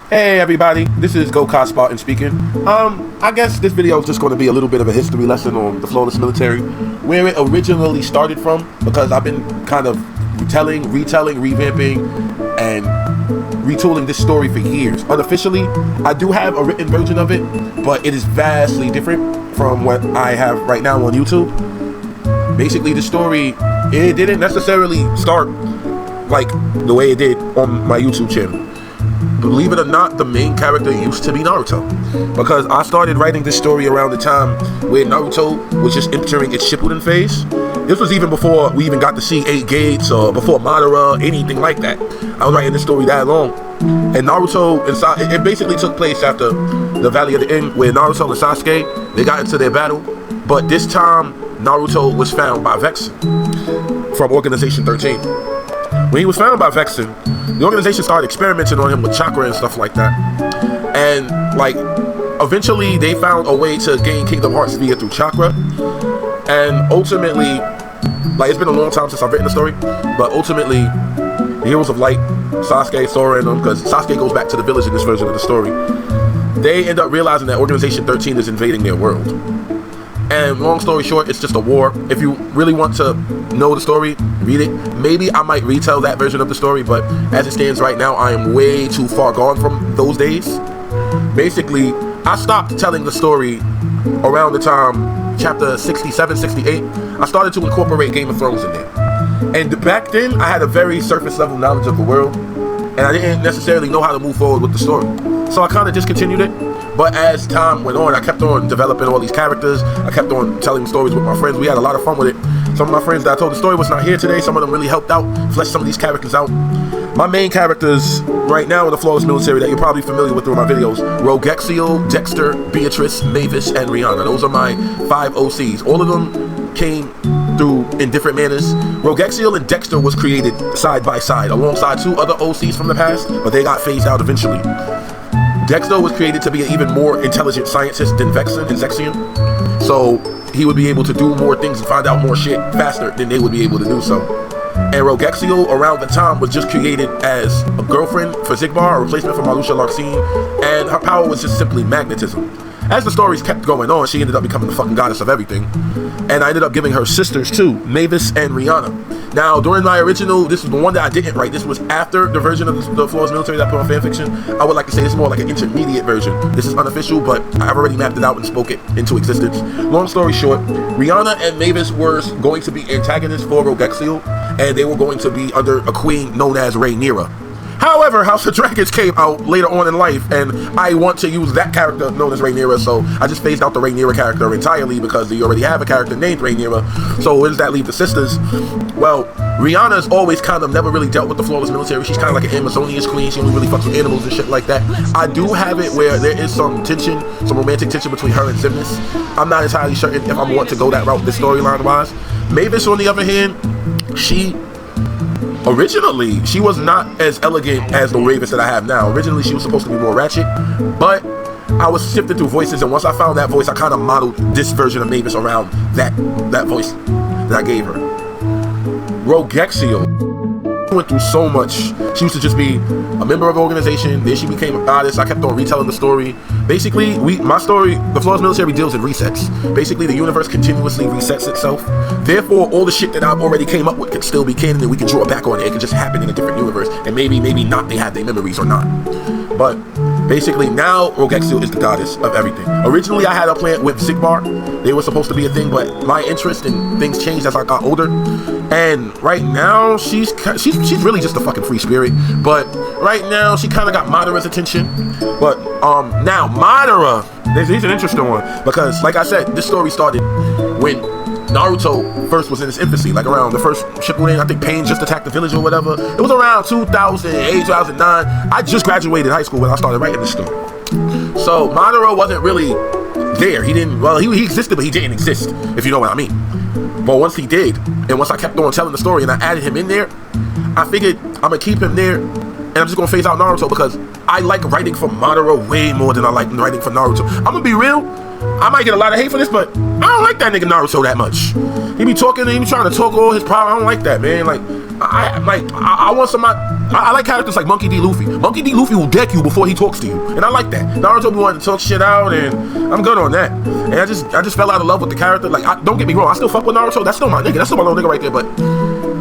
Hey everybody, this is Go Spartan speaking. I guess this video is just going to be a little bit of a history lesson on the Flawless Military, where it originally started from, because I've been kind of retelling, revamping, and retooling this story for years. Unofficially, I do have a written version of it, but it is vastly different from what I have right now on YouTube. Basically, the story, it didn't necessarily start like the way it did on my YouTube channel. Believe it or not, the main character used to be Naruto, because I started writing this story around the time where Naruto was just entering its Shippuden phase. This was even before we even got to see 8 Gates or before Madara, anything like that. I was writing this story that long. And Naruto, it basically took place after the Valley of the End, where Naruto and Sasuke, they got into their battle. But this time, Naruto was found by Vexen from Organization 13. When he was found by Vexen, the organization started experimenting on him with chakra and stuff like that. And eventually they found a way to gain Kingdom Hearts via through chakra. And ultimately, it's been a long time since I've written the story, but ultimately, the Heroes of Light, Sasuke, Sora, and them, because Sasuke goes back to the village in this version of the story, they end up realizing that Organization 13 is invading their world. And long story short, it's just a war. If you really want to know the story, read it. Maybe I might retell that version of the story, but as it stands right now, I am way too far gone from those days. Basically, I stopped telling the story around the time chapter 67, 68. I started to incorporate Game of Thrones in there. And back then, I had a very surface level knowledge of the world, and I didn't necessarily know how to move forward with the story. So I kind of discontinued it. But as time went on, I kept on developing all these characters. I kept on telling stories with my friends. We had a lot of fun with it. Some of my friends that I told the story was not here today. Some of them really helped out, fleshed some of these characters out. My main characters right now in the Flawless Military that you're probably familiar with through my videos: Rogexiel, Dexter, Beatrice, Mavis, and Rihanna. Those are my 5 OCs. All of them came through in different manners. Rogexiel and Dexter was created side by side alongside 2 other OCs from the past, but they got phased out eventually. Dexter was created to be an even more intelligent scientist than Vexen and Zexion, so he would be able to do more things and find out more shit faster than they would be able to do so. And Rogexiel around the time was just created as a girlfriend for Zigbar, a replacement for Marluxia Larxene, and her power was just simply magnetism. As the stories kept going on, she ended up becoming the fucking goddess of everything. And I ended up giving her sisters too, Mavis and Rihanna. Now, during my original, this is the one that I didn't write. This was after the version of the Flawless Military that I put on fanfiction. I would like to say it's more like an intermediate version. This is unofficial, but I've already mapped it out and spoke it into existence. Long story short, Rihanna and Mavis were going to be antagonists for Rogexiel, and they were going to be under a queen known as Rhaenyra. However, House of Dragons came out later on in life, and I want to use that character known as Rhaenyra, so I just phased out the Rhaenyra character entirely because they already have a character named Rhaenyra. So where does that leave the sisters? Well, Rihanna's always kind of never really dealt with the Flawless Military. She's kind of like an Amazonian queen. She only really fucks with animals and shit like that. I do have it where there is some tension, some romantic tension between her and Xemnas. I'm not entirely certain if I want to go that route, this storyline wise. Mavis, on the other hand, originally, she was not as elegant as the Mavis that I have now. Originally, she was supposed to be more ratchet, but I was sifting through voices, and once I found that voice, I kind of modeled this version of Mavis around that voice that I gave her. Rogexiel went through so much. She used to just be a member of the organization, then she became a goddess. I kept on retelling the story. Basically, my story, the Flawless Military, deals in resets. Basically, the universe continuously resets itself. Therefore, all the shit that I've already came up with can still be canon, and we can draw it back on it. It can just happen in a different universe, and maybe not, they have their memories or not. But basically, now Rogexiel is the goddess of everything. Originally, I had a plan with Zigbar. They were supposed to be a thing, but my interest in things changed as I got older. And right now, she's really just a fucking free spirit. But right now, she kind of got Madara's attention. But now Madara, he's an interesting one, because like I said, this story started when Naruto first was in his infancy, like around the first Shippuden. I think Pain just attacked the village or whatever. It was around 2008, 2009. I just graduated high school when I started writing this story. So Madara wasn't really there. He existed, but he didn't exist, if you know what I mean. But once he did, and once I kept on telling the story and I added him in there, I figured I'm gonna keep him there, and I'm just gonna phase out Naruto, because I like writing for Madara way more than I like writing for Naruto. I'm gonna be real, I might get a lot of hate for this, but I don't like that nigga Naruto that much. He be talking and he be trying to talk all his power. I don't like that, man. Like, I want somebody. I like characters like Monkey D. Luffy. Monkey D. Luffy will deck you before he talks to you, and I like that. Naruto be wanting to talk shit out, and I'm good on that. And I just fell out of love with the character. Like, don't get me wrong, I still fuck with Naruto. That's still my nigga. That's still my little nigga right there. But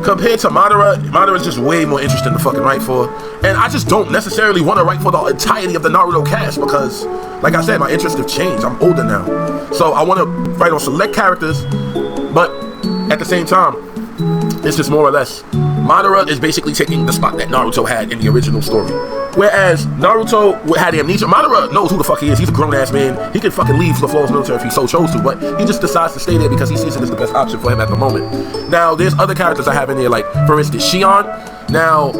compared to Madara is just way more interesting to fucking write for. And I just don't necessarily want to write for the entirety of the Naruto cast because, like I said, my interests have changed. I'm older now, so I want to write on select characters, but at the same time, it's just more or less Madara is basically taking the spot that Naruto had in the original story. Whereas Naruto had amnesia. Madara knows who the fuck he is. He's a grown-ass man. He can fucking leave the flawless military if he so chose to, but he just decides to stay there because he sees it as the best option for him at the moment. Now, there's other characters I have in there, like, for instance, Shion. Now,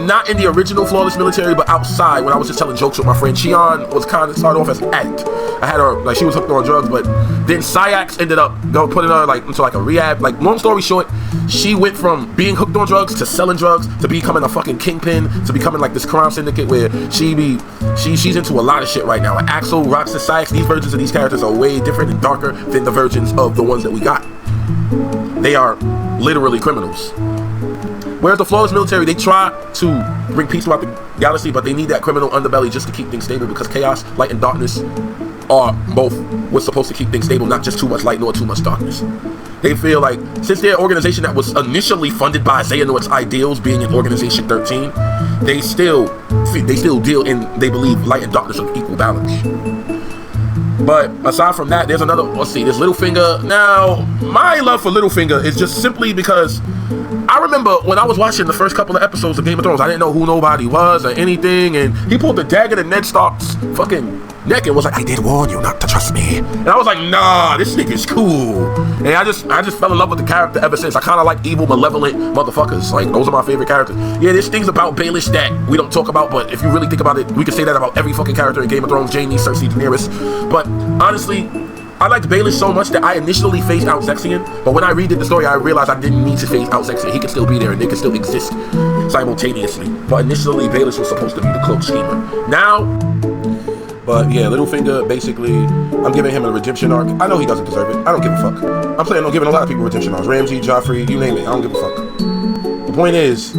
not in the original Flawless Military, but outside, when I was just telling jokes with my friend, Shion was kind of started off as an addict. I had her, like, she was hooked on drugs, but then Sayax ended up putting her, like, into, like, a rehab. Like, long story short, she went from being hooked on drugs to selling drugs to becoming a fucking kingpin to becoming, like, this crime syndicate where she's into a lot of shit right now. Like, Axel, Roxas, Sayax, these versions of these characters are way different and darker than the versions of the ones that we got. They are literally criminals. Whereas the Flawless Military, they try to bring peace throughout the galaxy, but they need that criminal underbelly just to keep things stable because chaos, light, and darkness are both what's supposed to keep things stable, not just too much light nor too much darkness. They feel like, since they're an organization that was initially funded by Xehanort's ideals, being in Organization 13, they still deal in, they believe, light and darkness on equal balance. But aside from that, there's another, let's see, there's Littlefinger. Now, my love for Littlefinger is just simply because I remember when I was watching the first couple of episodes of Game of Thrones, I didn't know who nobody was or anything, and he pulled the dagger to Ned Stark's fucking neck and was like, I did warn you not to trust me. And I was like, nah, this nigga's cool. And I just fell in love with the character ever since. I kind of like evil, malevolent motherfuckers. Like, those are my favorite characters. Yeah, there's things about Baelish that we don't talk about, but if you really think about it, we can say that about every fucking character in Game of Thrones, Jaime, Cersei, Daenerys. But honestly, I liked Baelish so much that I initially phased out Zexion, but when I redid the story, I realized I didn't need to phase out Zexion. He could still be there and they could still exist simultaneously. But initially, Baelish was supposed to be the cloak schemer. Now, but yeah, Littlefinger, basically, I'm giving him a redemption arc. I know he doesn't deserve it. I don't give a fuck. I'm planning on giving a lot of people redemption arcs. Ramsay, Joffrey, you name it. I don't give a fuck. The point is,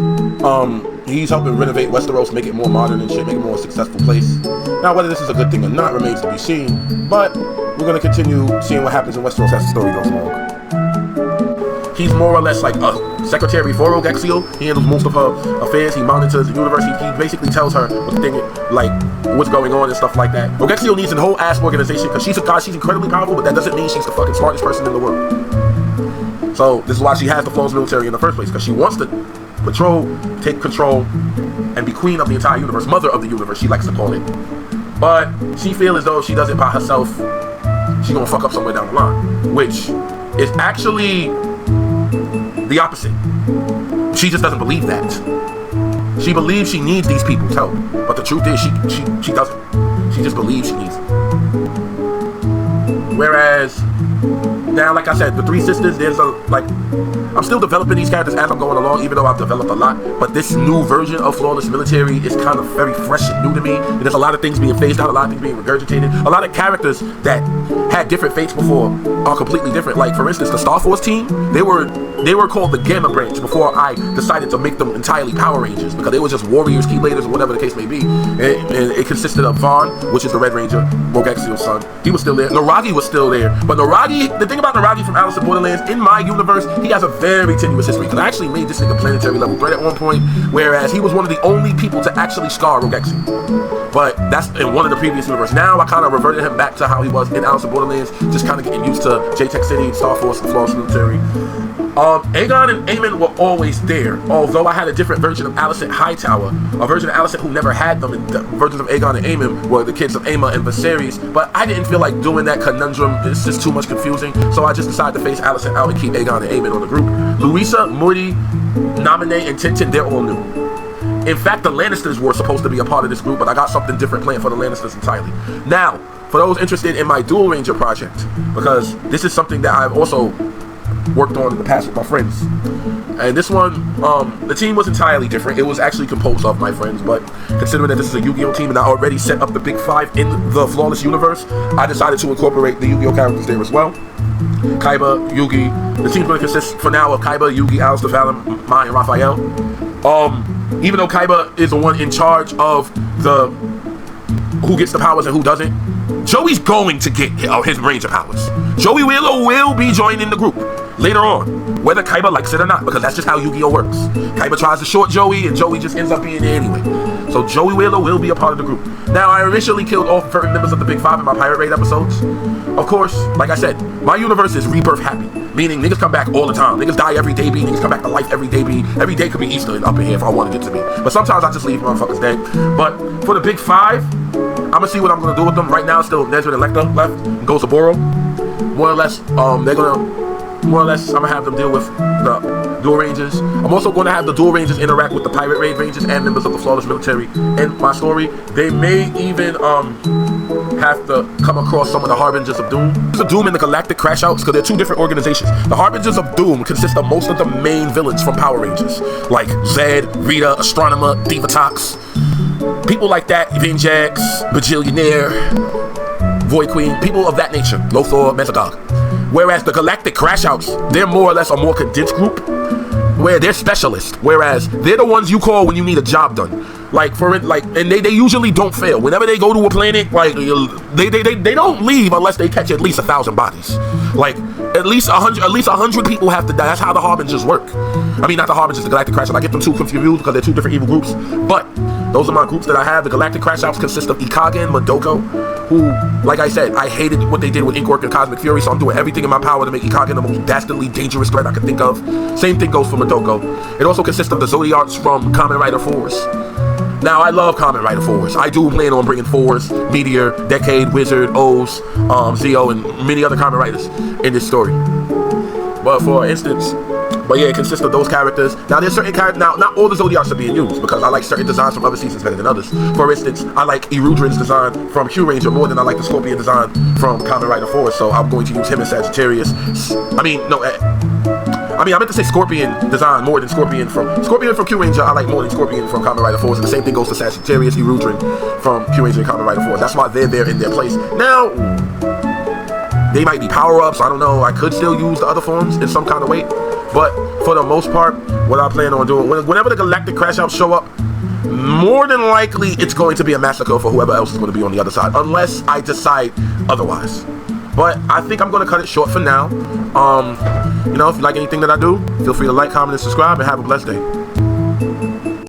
he's helping renovate Westeros, make it more modern and shit, make it a more successful place. Now, whether this is a good thing or not remains to be seen, but we're going to continue seeing what happens in Westeros as the story goes along. He's more or less like a secretary for Rogexio. He handles most of her affairs. He monitors the universe. He basically tells her what the thing, like, what's going on and stuff like that. Rogexio needs a whole ass organization because she's a god. She's incredibly powerful, but that doesn't mean she's the fucking smartest person in the world. So this is why she has the Flawless Military in the first place, because she wants to patrol, take control, and be queen of the entire universe, mother of the universe, she likes to call it. But she feels as though if she does it by herself, she's gonna fuck up somewhere down the line, which is actually the opposite. She just doesn't believe that. She believes she needs these people's help, but the truth is she doesn't. She just believes she needs it. Whereas now, like I said, the three sisters, there's a, like, I'm still developing these characters as I'm going along, even though I've developed a lot, but this new version of Flawless Military is kind of very fresh and new to me, and there's a lot of things being phased out, a lot of things being regurgitated, a lot of characters that had different fates before are completely different. Like, for instance, the Star Force team, they were called the Gamma Branch before I decided to make them entirely Power Rangers, because they were just warriors, key leaders, or whatever the case may be. And it consisted of Vaughn, which is the Red Ranger, Rogexio's son. He was still there. Naragi was still there, but Naragi, the thing about Naragi from Alice in Borderlands, in my universe, he has a very tenuous history, because I actually made this nigga planetary level threat at one point, whereas he was one of the only people to actually scar Rogexio. But that's in one of the previous universes. Now I kind of reverted him back to how he was in Alice in Borderlands, just kind of getting used to J-Tech City, Star Force, and Flawless Military. Aegon and Aemon were always there, although I had a different version of Alicent Hightower, a version of Alicent who never had them, and the versions of Aegon and Aemon were the kids of Aemma and Viserys, but I didn't feel like doing that conundrum. It's just too much confusing, so I just decided to face Alicent out and keep Aegon and Aemon on the group. Luisa, Morty, Naminé, and Tintin, they're all new. In fact, the Lannisters were supposed to be a part of this group, but I got something different planned for the Lannisters entirely. Now, for those interested in my Duel Ranger project, because this is something that I've also worked on in the past with my friends, and this one, the team was entirely different. It was actually composed of my friends, but considering that this is a Yu-Gi-Oh team and I already set up the Big Five in the Flawless universe, I decided to incorporate the Yu-Gi-Oh characters there as well. Kaiba, Yugi. The team's going to consist for now of Kaiba, Yugi, Aleister, Valen, Mai, and Raphael. Even though Kaiba is the one in charge of the who gets the powers and who doesn't, Joey's going to get his range of powers. Joey Willow will be joining the group later on, whether Kaiba likes it or not, because that's just how Yu-Gi-Oh works. Kaiba tries to short Joey, and Joey just ends up being there anyway. So Joey Willow will be a part of the group. Now, I initially killed all certain members of the Big Five in my Pirate Raid episodes. Of course, like I said, my universe is rebirth happy, meaning niggas come back all the time. Niggas die every day, niggas come back to life every day. Every day could be Easter up in here if I wanted it to be. But sometimes I just leave motherfuckers dead. But for the Big Five, I'm gonna see what I'm gonna do with them. Right now, still Nezrid and Lecter left, goes to Boro. More or less, I'm gonna have them deal with the Duel Rangers. I'm also gonna have the Duel Rangers interact with the Pirate Raid Rangers and members of the Flawless Military in my story. They may even have to come across some of the Harbingers of Doom. The Doom and the Galactic Crash Outs, because they're two different organizations. The Harbingers of Doom consist of most of the main villains from Power Rangers, like Zed, Rita, Astronomer, Divatox, people like that, Vinjax, Bajillionaire, Void Queen, people of that nature, Lothar, Mesogog. Whereas the Galactic Crash Outs, they're more or less a more condensed group, where they're specialists, whereas they're the ones you call when you need a job done. And they usually don't fail. Whenever they go to a planet, like they don't leave unless they catch at least 1,000 bodies. Like at least 100 people have to die. That's how the Harbingers work. I mean, not the Harbingers, the Galactic Crash Outs. I get them too confused because they're two different evil groups. But those are my groups that I have. The Galactic Crash Outs consist of Ikage and Madoko, who, like I said, I hated what they did with Inkwork and Cosmic Fury, so I'm doing everything in my power to make Ikage the most dastardly dangerous threat I can think of. Same thing goes for Madoko. It also consists of the Zodiacs from Kamen Rider 4s. Now, I love Kamen Rider 4s. I do plan on bringing 4s, Meteor, Decade, Wizard, O's, Zeo, and many other Kamen Riders in this story. But for instance, it consists of those characters. Now, there's certain characters. Now, not all the Zodiacs are being used because I like certain designs from other seasons better than others. For instance, I like Erudrin's design from Q Ranger more than I like the Scorpion design from Kamen Rider 4, so I'm going to use him in Sagittarius. I meant to say Scorpion design more than Scorpion from Q Ranger. I like more than Scorpion from Kamen Rider 4s, and the same thing goes for Sagittarius, Erudrin from Q Ranger and Kamen Rider 4s. That's why they're there in their place. Now, they might be power-ups, I don't know. I could still use the other forms in some kind of way. But for the most part, what I plan on doing, whenever the Galactic Crash Outs show up, more than likely it's going to be a massacre for whoever else is going to be on the other side, unless I decide otherwise. But I think I'm going to cut it short for now. If you like anything that I do, feel free to like, comment, and subscribe, and have a blessed day.